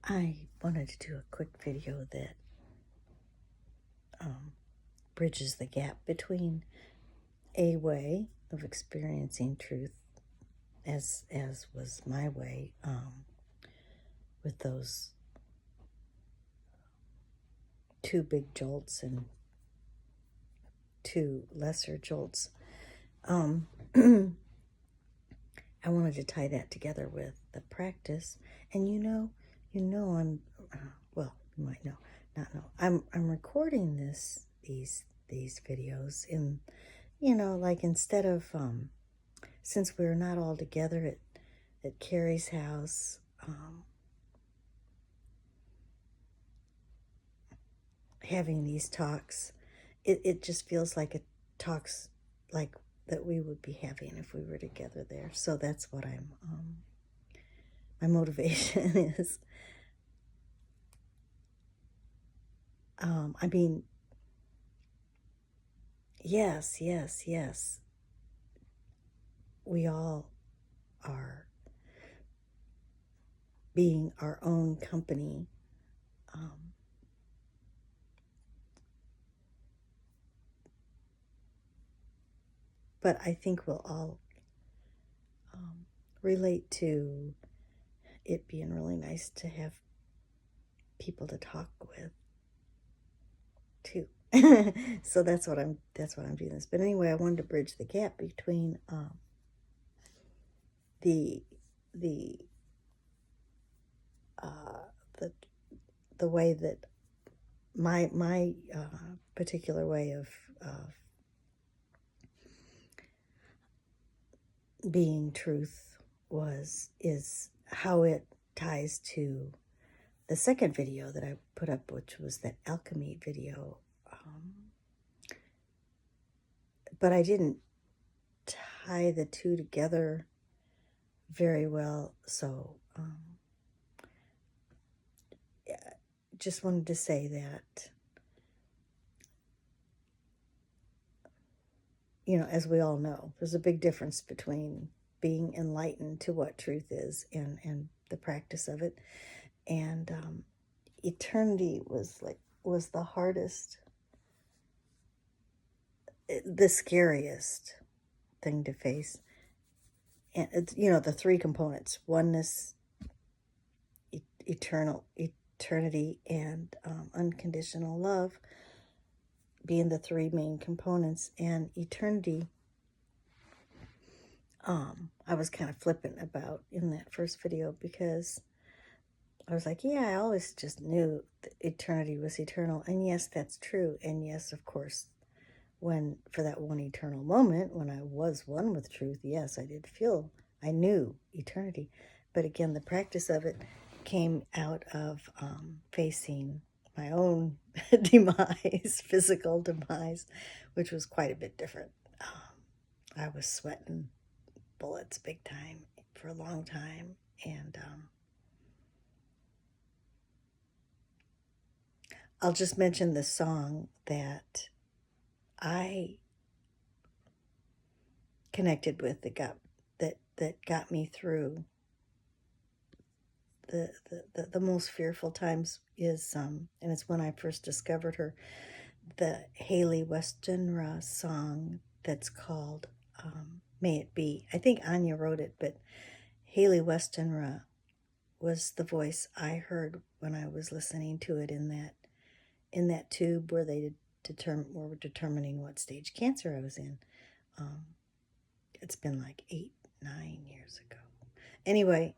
I wanted to do a quick video that bridges the gap between a way of experiencing truth, as was my way, with those two big jolts and two lesser jolts. I wanted to tie that together with the practice, and I'm well, you might know, not know. I'm recording these videos in, like, instead of since we're not all together at Carrie's house, having these talks, it just feels like it talks like that we would be having if we were together there. So that's what my motivation is. I mean, yes, we all are being our own company. But I think we'll all relate to it being really nice to have people to talk with too. So that's what I'm doing this. But anyway, I wanted to bridge the gap between the the way that my particular way of being truth is how it ties to the second video that I put up, which was that alchemy video. But I didn't tie the two together very well, so just wanted to say that, as we all know, there's a big difference between being enlightened to what truth is and the practice of it. And eternity was the hardest, the scariest thing to face. And it's, the three components: oneness, eternity, and unconditional love being the three main components. And eternity, I was kind of flippant about in that first video, because I was like, yeah, I always just knew that eternity was eternal. And yes, that's true. And yes, of course, for that one eternal moment, when I was one with truth, yes, I knew eternity. But again, the practice of it came out of facing my own demise, physical demise, which was quite a bit different. I was sweating bullets big time for a long time. And I'll just mention the song that I connected with that got me through the most fearful times is and it's when I first discovered her, the Haley Westenra song that's called May It Be. I think Anya wrote it, but Haley Westenra was the voice I heard when I was listening to it in that tube where they were determining what stage cancer I was in. It's been like 8-9 years ago. Anyway,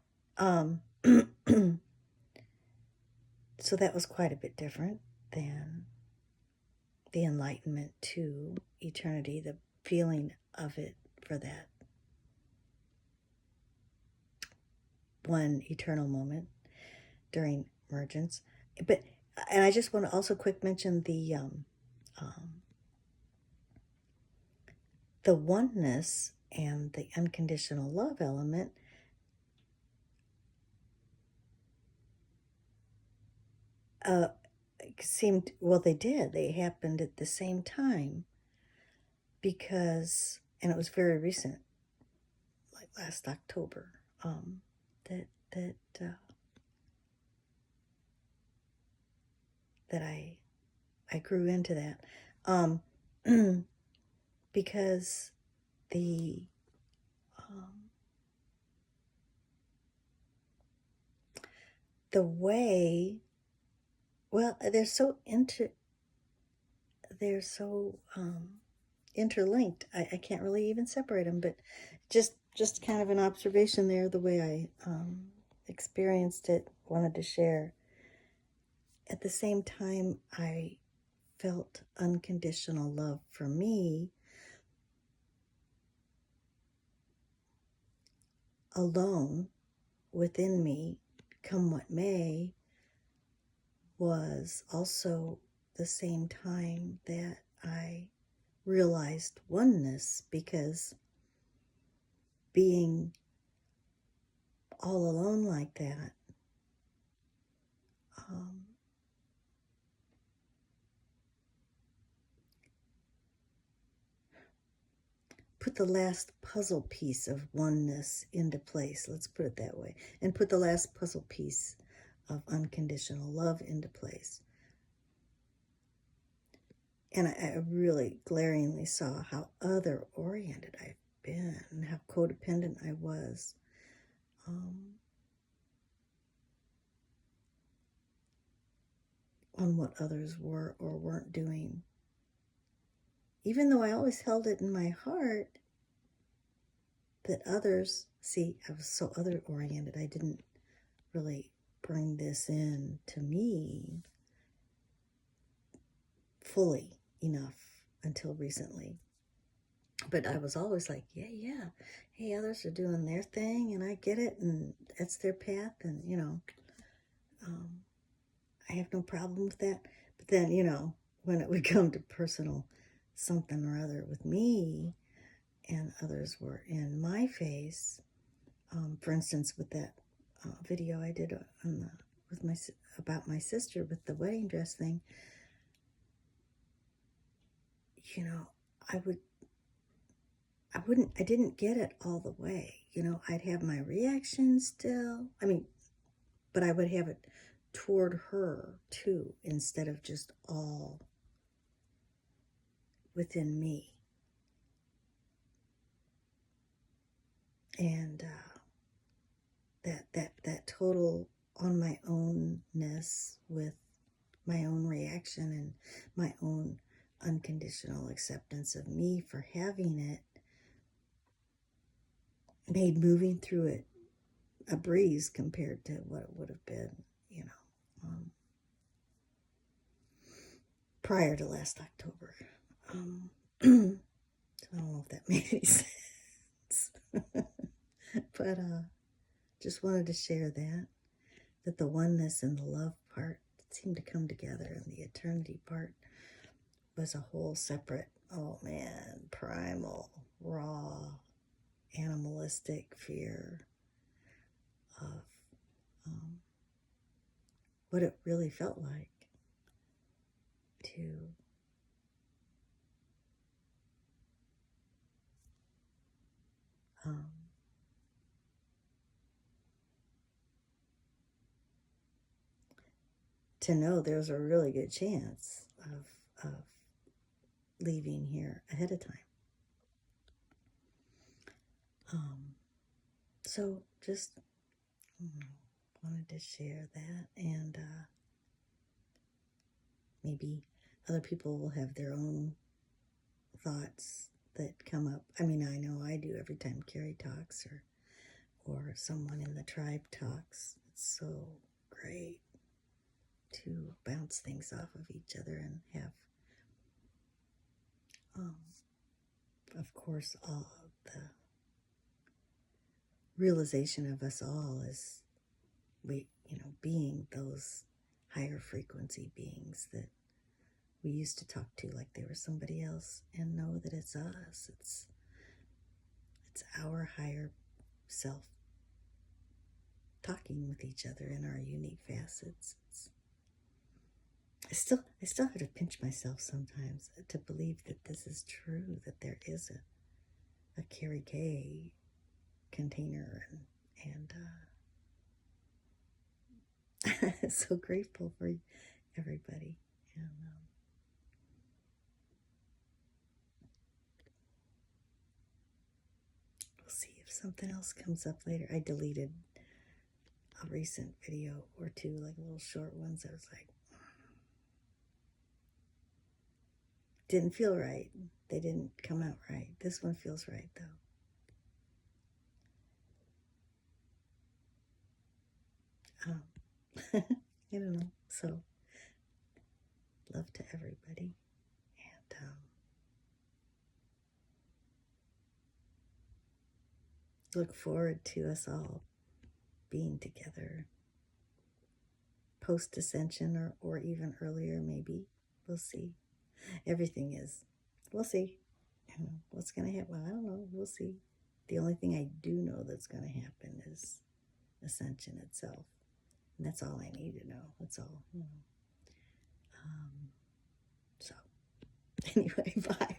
so that was quite a bit different than the enlightenment to eternity, the feeling of it for that one eternal moment during emergence. And I just want to also quick mention the oneness and the unconditional love element. They happened at the same time, and it was very recent, like last October, that that I grew into that. Because the way, well, they're so interlinked. I can't really even separate them, but just kind of an observation there, the way I experienced it, wanted to share. At the same time, I felt unconditional love for me alone within me, come what may, was also the same time that I realized oneness, because being all alone like that, put the last puzzle piece of oneness into place, let's put it that way, and put the last puzzle piece of unconditional love into place. And I really glaringly saw how other-oriented I've been, and how codependent I was. On what others were or weren't doing. Even though I always held it in my heart that others, see, I was so other-oriented, I didn't really bring this in to me fully enough until recently. But I was always like, yeah, hey, others are doing their thing, and I get it, and that's their path, and, I have no problem with that. But then, when it would come to personal something or other with me, and others were in my face, for instance, with that video I did about my sister with the wedding dress thing, I didn't get it all the way. I'd have my reaction still. But I would have it toward her too, instead of just all within me. And that total on my ownness, with my own reaction and my own unconditional acceptance of me for having it, made moving through it a breeze compared to what it would have been, prior to last October. So I don't know if that made any sense. But just wanted to share that the oneness and the love part seemed to come together, and the eternity part was a whole separate, oh man, primal, raw, animalistic fear of what it really felt like to know there's a really good chance of leaving here ahead of time. So just wanted to share that, and maybe other people will have their own thoughts that come up. I know I do every time Carrie talks, or someone in the tribe talks. It's so great to bounce things off of each other and have, of course, all the realization of us all as being those higher frequency beings that we used to talk to like they were somebody else, and know that it's us. It's our higher self talking with each other in our unique facets. I still have to pinch myself sometimes to believe that this is true, that there is a Carrie K container, and so grateful for everybody. And we'll see if something else comes up later. I deleted a recent video or two, like little short ones. I was like, didn't feel right. They didn't come out right. This one feels right, though. I don't know. So, love to everybody. And look forward to us all being together post-ascension or even earlier, maybe. We'll see. Everything is. We'll see. What's going to happen? Well, I don't know. We'll see. The only thing I do know that's going to happen is ascension itself. And that's all I need to know. That's all. So, anyway, bye.